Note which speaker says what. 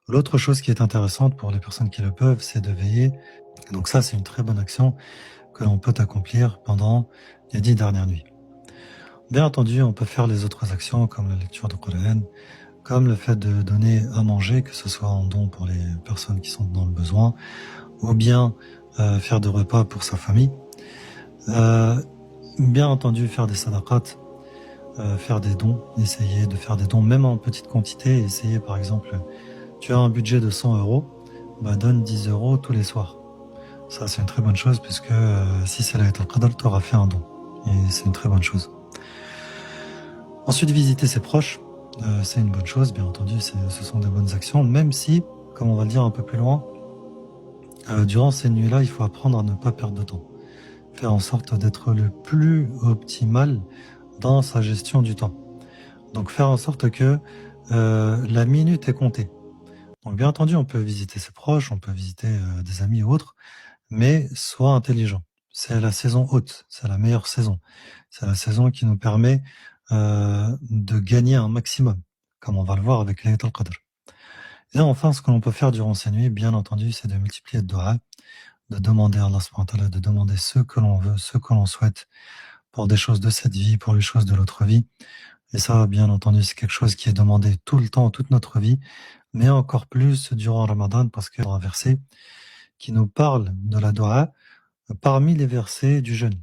Speaker 1: L'autre chose qui est intéressante pour les personnes qui le peuvent, c'est de veiller. Donc ça, c'est une très bonne action que l'on peut accomplir pendant les 10 dernières nuits. Bien entendu, on peut faire les autres actions comme la lecture du Coran, comme le fait de donner à manger, que ce soit en don pour les personnes qui sont dans le besoin, ou bien faire des repas pour sa famille. Euh, Bien entendu, faire des sadaqat, faire des dons, essayer de faire des dons même en petite quantité, essayer par exemple, tu as un budget de 100 euros, bah donne 10 euros tous les soirs. Ça c'est une très bonne chose puisque si c'est la Qadr, tu auras fait un don. Et c'est une très bonne chose. Ensuite, visiter ses proches, c'est une bonne chose, bien entendu, ce sont des bonnes actions, même si, comme on va le dire un peu plus loin, durant ces nuits-là, il faut apprendre à ne pas perdre de temps. Faire en sorte d'être le plus optimal dans sa gestion du temps. Donc faire en sorte que la minute est comptée. Donc bien entendu, on peut visiter ses proches, on peut visiter des amis ou autres, mais sois intelligent. C'est la saison haute, c'est la meilleure saison. C'est la saison qui nous permet de gagner un maximum, comme on va le voir avec Laylatul Qadr. Et enfin, ce que l'on peut faire durant ces nuits, bien entendu, c'est de multiplier le dua, de demander à Allah subhanahu wa ta'ala, de demander ce que l'on veut, ce que l'on souhaite pour des choses de cette vie, pour les choses de l'autre vie. Et ça, bien entendu, c'est quelque chose qui est demandé tout le temps, toute notre vie, mais encore plus durant Ramadan, parce qu'il y a un verset qui nous parle de la dua parmi les versets du jeûne.